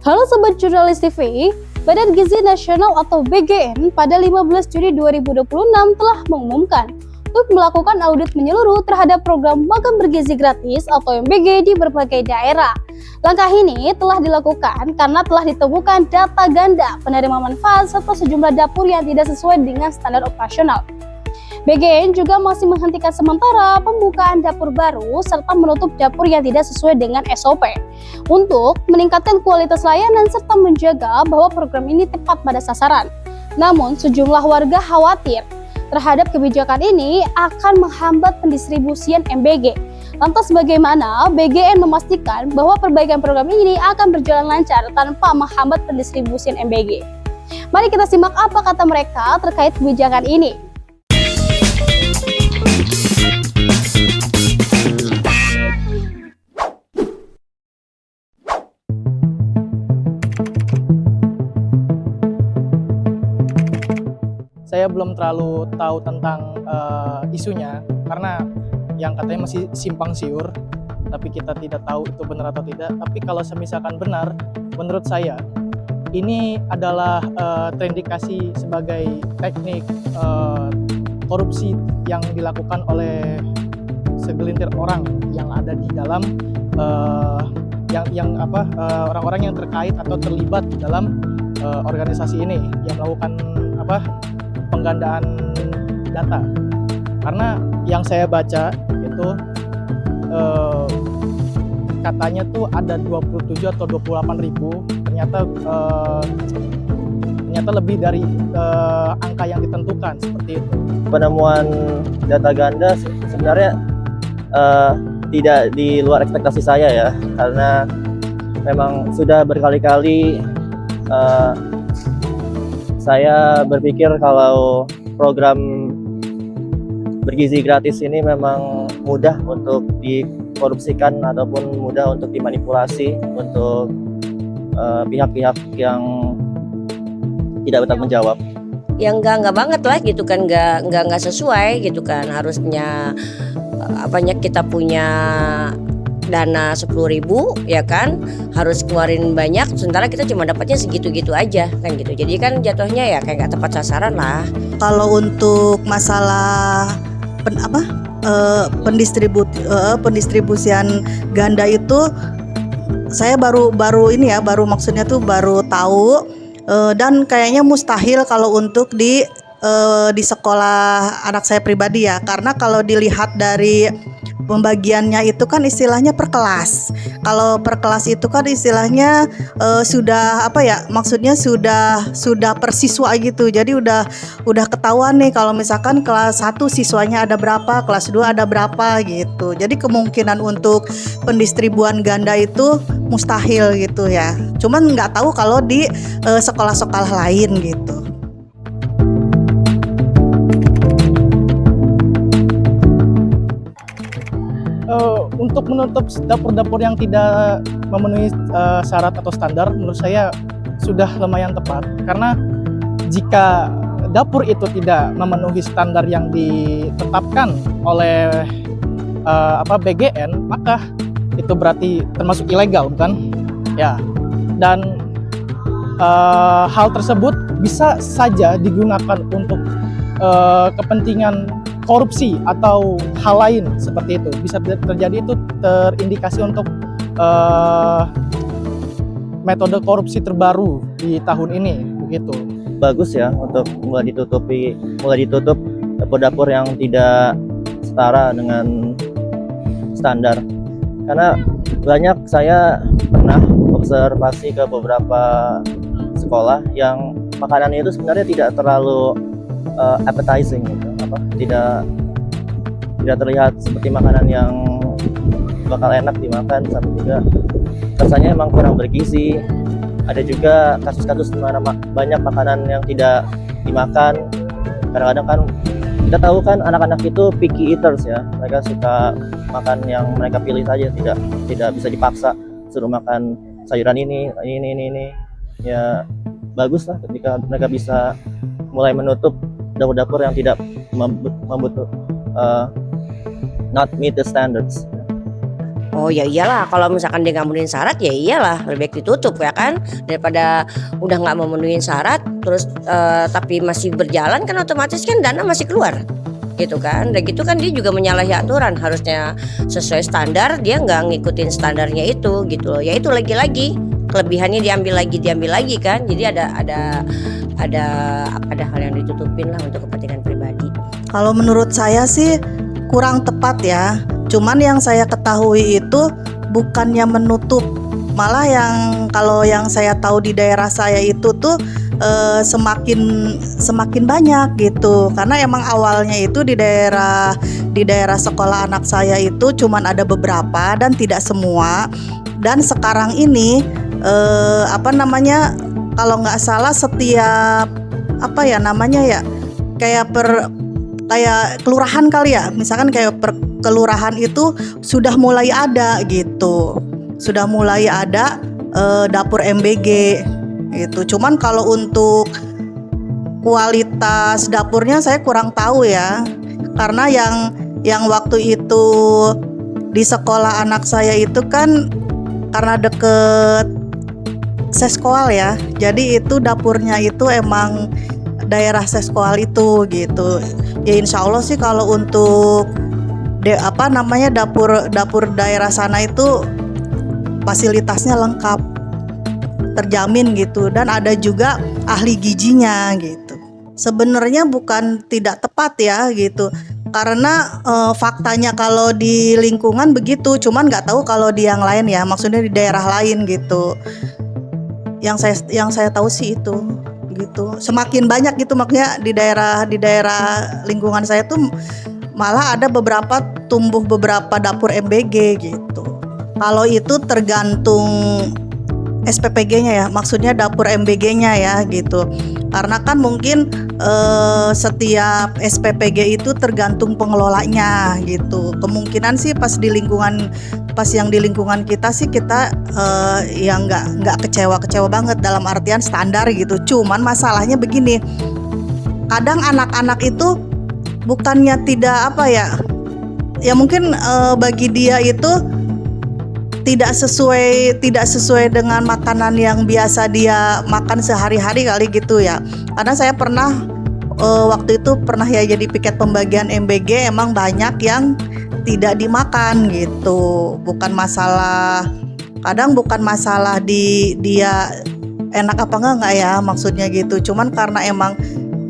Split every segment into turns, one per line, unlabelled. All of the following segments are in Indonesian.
Halo Sobat Jurnalis TV, Badan Gizi Nasional atau BGN pada 15 Juni 2026 telah mengumumkan untuk melakukan audit menyeluruh terhadap program makan bergizi gratis atau MBG di berbagai daerah. Langkah ini telah dilakukan karena telah ditemukan data ganda penerima manfaat serta sejumlah dapur yang tidak sesuai dengan standar operasional. BGN juga masih menghentikan sementara pembukaan dapur baru serta menutup dapur yang tidak sesuai dengan SOP untuk meningkatkan kualitas layanan serta menjaga bahwa program ini tepat pada sasaran. Namun sejumlah warga khawatir terhadap kebijakan ini akan menghambat pendistribusian MBG. Lantas bagaimana BGN memastikan bahwa perbaikan program ini akan berjalan lancar tanpa menghambat pendistribusian MBG? Mari kita simak apa kata mereka terkait kebijakan ini.
Saya belum terlalu tahu tentang isunya karena yang katanya masih simpang siur, tapi kita tidak tahu itu benar atau tidak. Tapi kalau misalkan benar, menurut saya ini adalah terindikasi sebagai teknik korupsi yang dilakukan oleh segelintir orang yang ada di dalam orang-orang yang terkait atau terlibat dalam organisasi ini yang melakukan penggandaan data. Karena yang saya baca itu katanya tuh ada 27 atau 28 ribu, ternyata lebih dari angka yang ditentukan seperti itu.
Penemuan data ganda sebenarnya tidak di luar ekspektasi saya ya, karena memang sudah berkali-kali saya berpikir kalau program bergizi gratis ini memang mudah untuk dikorupsikan ataupun mudah untuk dimanipulasi untuk pihak-pihak yang tidak bertanggung jawab.
Ya enggak banget lah gitu kan, enggak sesuai gitu kan. Harusnya kita punya dana 10.000 ya kan, harus keluarin banyak, sementara kita cuma dapatnya segitu-gitu aja kan gitu. Jadi kan jatuhnya ya kayak nggak tepat sasaran lah.
Kalau untuk masalah pendistribusian ganda itu saya baru maksudnya tuh baru tahu, dan kayaknya mustahil kalau untuk di sekolah anak saya pribadi ya, karena kalau dilihat dari pembagiannya itu kan istilahnya per kelas. Kalau per kelas itu kan istilahnya maksudnya sudah per siswa gitu. Jadi udah ketahuan nih kalau misalkan kelas 1 siswanya ada berapa, kelas 2 ada berapa gitu. Jadi kemungkinan untuk pendistribuan ganda itu mustahil gitu ya. Cuman nggak tahu kalau di sekolah-sekolah lain gitu.
Untuk menutup dapur-dapur yang tidak memenuhi syarat atau standar, menurut saya sudah lumayan tepat. Karena jika dapur itu tidak memenuhi standar yang ditetapkan oleh BGN, maka itu berarti termasuk ilegal, bukan? Ya. Dan hal tersebut bisa saja digunakan untuk kepentingan korupsi atau hal lain seperti itu. Bisa terjadi, itu terindikasi untuk metode korupsi terbaru di tahun ini begitu.
Bagus ya untuk mulai ditutup dapur-dapur yang tidak setara dengan standar. Karena banyak saya pernah observasi ke beberapa sekolah yang makanannya itu sebenarnya tidak terlalu appetizing gitu. Tidak terlihat seperti makanan yang bakal enak dimakan, tapi juga rasanya emang kurang bergizi. Ada juga kasus-kasus di mana banyak makanan yang tidak dimakan. Kadang-kadang kan kita tahu kan anak-anak itu picky eaters ya, mereka suka makan yang mereka pilih saja, tidak bisa dipaksa suruh makan sayuran ini. Ya bagus lah ketika mereka bisa mulai menutup dapur-dapur yang tidak not meet the standards.
Oh ya iyalah, kalau misalkan dia nggak memenuhi syarat ya iyalah lebih baik ditutup ya kan, daripada udah nggak memenuhi syarat terus tapi masih berjalan kan otomatis kan dana masih keluar gitu kan. Dan gitu kan dia juga menyalahi aturan, harusnya sesuai standar, dia nggak ngikutin standarnya itu gitu loh. Ya itu lagi-lagi kelebihannya diambil lagi kan. Jadi ada hal yang ditutupin lah untuk kepentingan pribadi.
Kalau menurut saya sih kurang tepat ya. Cuman yang saya ketahui itu bukannya menutup, malah kalau yang saya tahu di daerah saya itu tuh semakin banyak gitu. Karena emang awalnya itu di daerah sekolah anak saya itu cuman ada beberapa dan tidak semua. Dan sekarang ini kalau nggak salah setiap kayak kelurahan kali ya, misalkan kayak per kelurahan itu sudah mulai ada gitu, sudah mulai ada dapur MBG gitu. Cuman kalau untuk kualitas dapurnya saya kurang tahu ya, karena yang waktu itu di sekolah anak saya itu kan karena deket seskoal ya, jadi itu dapurnya itu emang daerah seskoal itu gitu. Ya insya Allah sih kalau untuk dapur daerah sana itu fasilitasnya lengkap, terjamin gitu, dan ada juga ahli gizinya gitu. Sebenarnya bukan tidak tepat ya gitu, karena faktanya kalau di lingkungan begitu, cuman nggak tahu kalau di yang lain ya, maksudnya di daerah lain gitu. Yang saya tahu sih itu gitu. Semakin banyak gitu, makanya di daerah lingkungan saya tuh malah ada tumbuh beberapa dapur MBG gitu. Kalau itu tergantung SPPG-nya ya, maksudnya dapur MBG-nya ya gitu. Karena kan mungkin setiap SPPG itu tergantung pengelolanya gitu. Kemungkinan sih pas yang di lingkungan kita sih kita yang nggak kecewa banget dalam artian standar gitu. Cuman masalahnya begini, kadang anak-anak itu bukannya tidak ya mungkin bagi dia itu tidak sesuai dengan makanan yang biasa dia makan sehari-hari kali gitu ya. Karena saya pernah waktu itu ya jadi piket pembagian MBG, emang banyak yang tidak dimakan gitu. Kadang bukan masalah dia enak apa enggak ya, maksudnya gitu. Cuman karena emang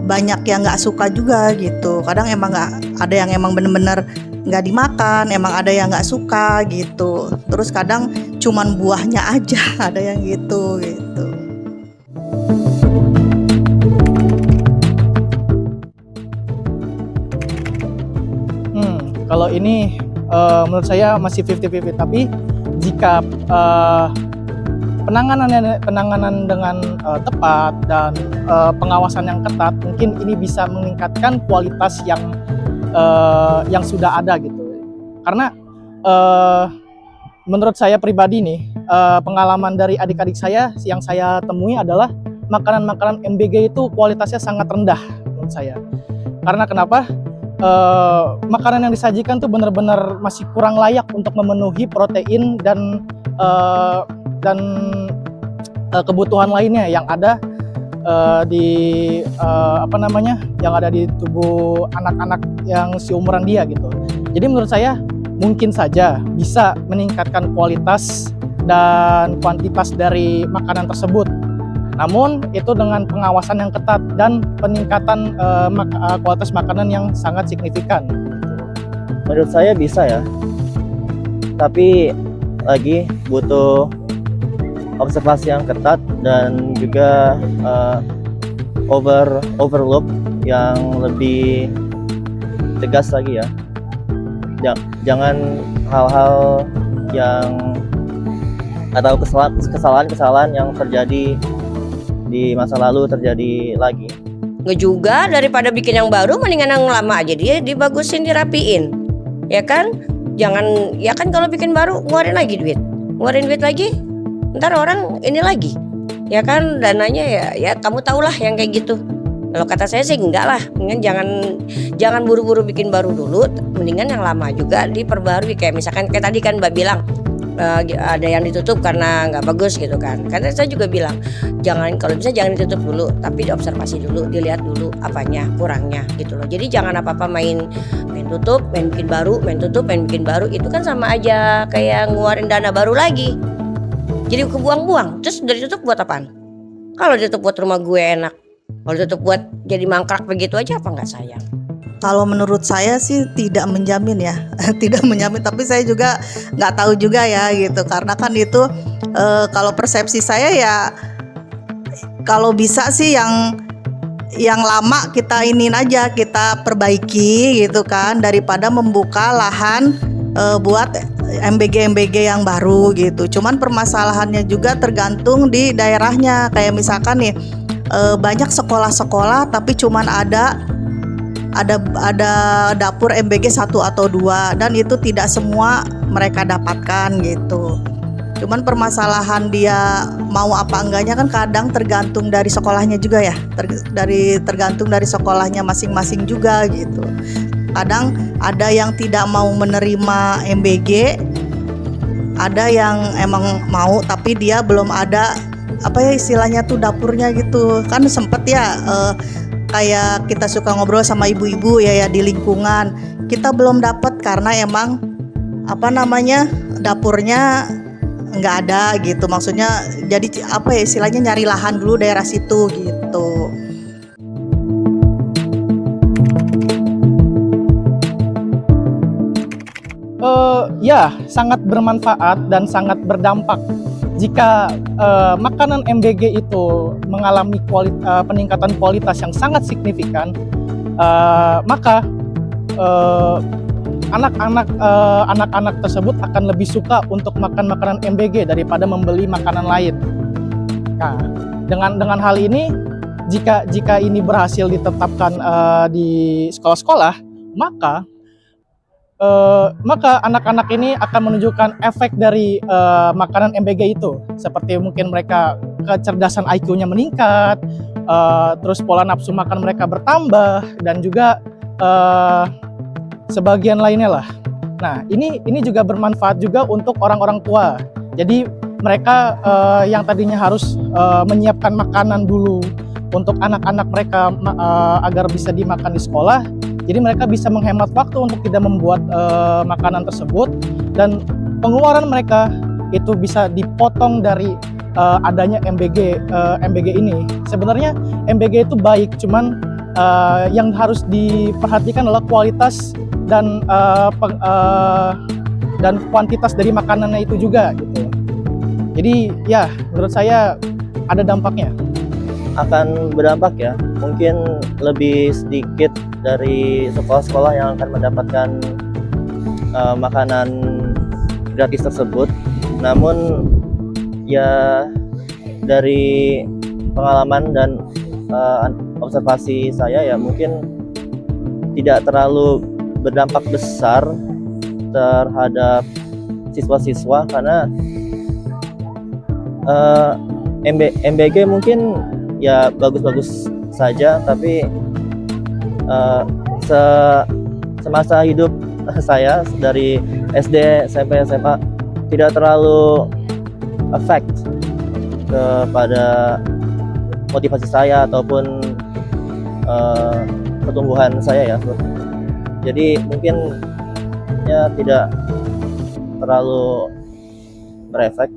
banyak yang nggak suka juga gitu. Kadang emang nggak ada yang emang bener-bener nggak dimakan, emang ada yang nggak suka gitu. Terus kadang cuman buahnya aja ada yang gitu.
Kalau ini menurut saya masih 50-50, tapi jika penanganan dengan tepat dan pengawasan yang ketat, mungkin ini bisa meningkatkan kualitas yang sudah ada gitu. Karena menurut saya pribadi nih, pengalaman dari adik-adik saya yang saya temui adalah makanan-makanan MBG itu kualitasnya sangat rendah menurut saya. Karena kenapa? Makanan yang disajikan tuh benar-benar masih kurang layak untuk memenuhi protein dan kebutuhan lainnya yang ada yang ada di tubuh anak-anak yang seumuran dia gitu. Jadi menurut saya mungkin saja bisa meningkatkan kualitas dan kuantitas dari makanan tersebut. Namun itu dengan pengawasan yang ketat dan peningkatan kualitas makanan yang sangat signifikan.
Menurut saya bisa ya, tapi lagi butuh observasi yang ketat dan juga overlook yang lebih tegas lagi ya. Jangan hal-hal yang atau kesalahan yang terjadi di masa lalu terjadi lagi.
Nggak juga, daripada bikin yang baru mendingan yang lama aja dia dibagusin, dirapiin. Ya kan? Jangan, ya kan kalau bikin baru ngeluarin duit lagi. Ntar orang ini lagi. Ya kan, dananya ya kamu tahulah yang kayak gitu. Kalau kata saya sih enggak lah, mendingan jangan buru-buru bikin baru dulu, mendingan yang lama juga diperbarui. Kayak misalkan kayak tadi kan Mbak bilang ada yang ditutup karena nggak bagus gitu kan. Karena saya juga bilang kalau bisa jangan ditutup dulu, tapi diobservasi dulu, dilihat dulu apanya kurangnya gitu loh. Jadi jangan apa-apa main tutup, main bikin baru, main tutup, main bikin baru, itu kan sama aja kayak ngeluarin dana baru lagi. Jadi kebuang-buang. Terus dari tutup buat apaan? Kalau ditutup buat rumah gue enak, kalau ditutup buat jadi mangkrak begitu aja apa nggak sayang?
Kalau menurut saya sih tidak menjamin ya, tidak menjamin. Tapi saya juga nggak tahu juga ya gitu, karena kan itu kalau persepsi saya ya, kalau bisa sih yang lama kita inin aja, kita perbaiki gitu kan, daripada membuka lahan buat MBG yang baru gitu. Cuman permasalahannya juga tergantung di daerahnya. Kayak misalkan nih banyak sekolah-sekolah tapi cuman ada dapur MBG 1 atau 2, dan itu tidak semua mereka dapatkan gitu. Cuman permasalahan dia mau apa enggaknya kan kadang tergantung dari sekolahnya juga ya, tergantung dari sekolahnya masing-masing juga gitu. Kadang ada yang tidak mau menerima MBG, ada yang emang mau tapi dia belum ada apa ya istilahnya tuh dapurnya gitu. Kan sempet ya kayak kita suka ngobrol sama ibu-ibu ya di lingkungan, kita belum dapat karena emang apa namanya dapurnya nggak ada gitu. Maksudnya jadi apa ya istilahnya nyari lahan dulu daerah situ gitu.
Ya, sangat bermanfaat dan sangat berdampak. Jika makanan MBG itu mengalami peningkatan kualitas yang sangat signifikan, maka anak-anak tersebut akan lebih suka untuk makan makanan MBG daripada membeli makanan lain. Nah, dengan hal ini, jika ini berhasil ditetapkan di sekolah-sekolah, maka anak-anak ini akan menunjukkan efek dari makanan MBG itu, seperti mungkin mereka kecerdasan IQ-nya meningkat, terus pola nafsu makan mereka bertambah, dan juga sebagian lainnya lah. Nah, ini juga bermanfaat juga untuk orang-orang tua. Jadi mereka yang tadinya harus menyiapkan makanan dulu untuk anak-anak mereka agar bisa dimakan di sekolah, jadi mereka bisa menghemat waktu untuk tidak membuat makanan tersebut, dan pengeluaran mereka itu bisa dipotong dari adanya MBG ini. Sebenarnya MBG itu baik, cuman yang harus diperhatikan adalah kualitas dan kuantitas dari makanannya itu juga gitu. Jadi ya menurut saya ada dampaknya.
Akan berdampak ya, mungkin lebih sedikit dari sekolah-sekolah yang akan mendapatkan makanan gratis tersebut. Namun ya dari pengalaman dan observasi saya ya mungkin tidak terlalu berdampak besar terhadap siswa-siswa, karena MBG mungkin ya bagus-bagus saja, tapi semasa hidup saya dari SD, SMP, SMA tidak terlalu efek kepada motivasi saya ataupun pertumbuhan saya ya. Jadi mungkin ya tidak terlalu berefek.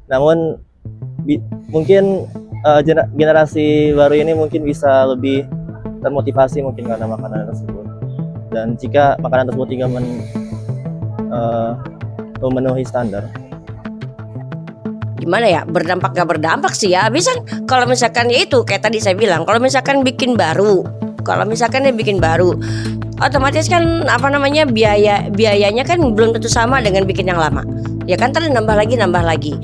Namun mungkin generasi baru ini mungkin bisa lebih termotivasi mungkin karena makanan tersebut. Dan jika makanan tersebut juga memenuhi standar.
Gimana ya, berdampak gak berdampak sih ya. Bisa kalau misalkan ya itu kayak tadi saya bilang, kalau misalkan dia bikin baru, otomatis kan apa namanya biayanya kan belum tentu sama dengan bikin yang lama. Ya kan terus nambah lagi.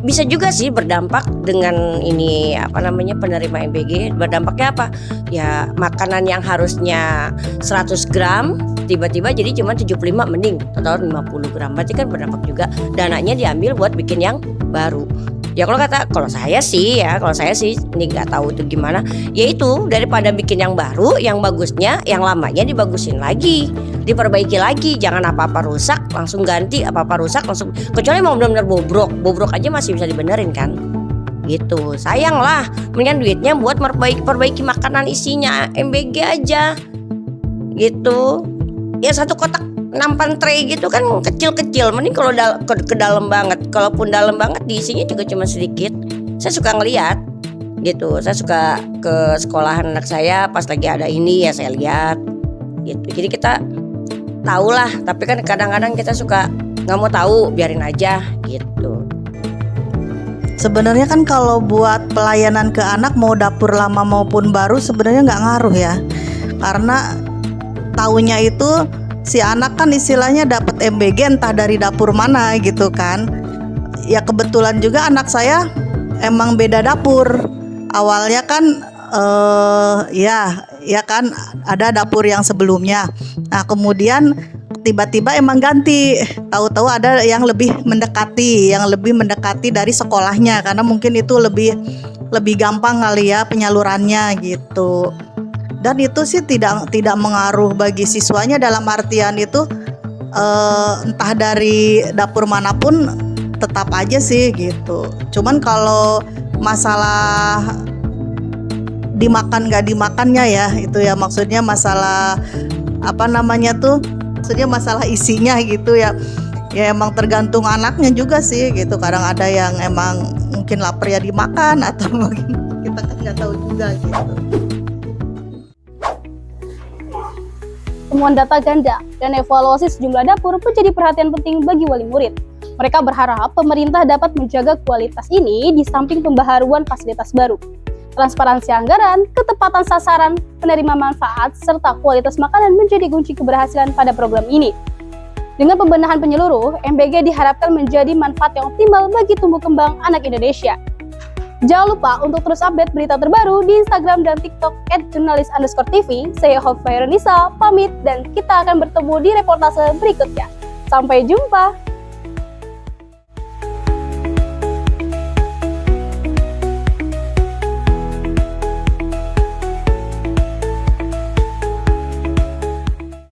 Bisa juga sih berdampak dengan ini apa namanya penerima MBG. Berdampaknya apa? Ya makanan yang harusnya 100 gram tiba-tiba jadi cuma 75, mending total 50 gram. Berarti kan berdampak juga, dananya diambil buat bikin yang baru. Ya kalau saya sih ini nggak tahu itu gimana. Yaitu daripada bikin yang baru, yang bagusnya, yang lamanya dibagusin lagi, diperbaiki lagi. Jangan apa-apa rusak langsung ganti, apa-apa rusak langsung. Kecuali mau benar-benar bobrok aja masih bisa dibenerin kan. Gitu. Sayang lah, mendingan duitnya buat perbaiki makanan isinya MBG aja. Gitu. Ya satu kotak nampan tray gitu kan kecil-kecil, mending kalau ke dalam banget. Kalaupun dalam banget diisinya juga cuma sedikit. Saya suka ngeliat gitu, saya suka ke sekolahan anak saya pas lagi ada ini ya saya lihat gitu. Jadi kita tahu lah, tapi kan kadang-kadang kita suka nggak mau tahu, biarin aja gitu.
Sebenarnya kan kalau buat pelayanan ke anak mau dapur lama maupun baru sebenarnya nggak ngaruh ya, karena taunya itu si anak kan istilahnya dapat MBG entah dari dapur mana gitu kan. Ya kebetulan juga anak saya emang beda dapur. Awalnya kan ya kan ada dapur yang sebelumnya. Nah kemudian tiba-tiba emang ganti. Tahu-tahu ada yang lebih mendekati dari sekolahnya, karena mungkin itu lebih gampang kali ya penyalurannya gitu. Dan itu sih tidak mengaruh bagi siswanya, dalam artian itu entah dari dapur manapun tetap aja sih gitu. Cuman kalau masalah dimakan nggak dimakannya ya, itu ya maksudnya masalah maksudnya masalah isinya gitu ya. Ya emang tergantung anaknya juga sih gitu. Kadang ada yang emang mungkin lapar ya dimakan, atau mungkin kita kan nggak tahu juga gitu.
Temuan data ganda dan evaluasi sejumlah dapur menjadi perhatian penting bagi wali murid. Mereka berharap pemerintah dapat menjaga kualitas ini di samping pembaharuan fasilitas baru. Transparansi anggaran, ketepatan sasaran, penerima manfaat, serta kualitas makanan menjadi kunci keberhasilan pada program ini. Dengan pembenahan penyeluruh, MBG diharapkan menjadi manfaat yang optimal bagi tumbuh kembang anak Indonesia. Jangan lupa untuk terus update berita terbaru di Instagram dan TikTok @jurnalis_tv. Saya Hope Faironisa, pamit dan kita akan bertemu di reportase berikutnya. Sampai jumpa!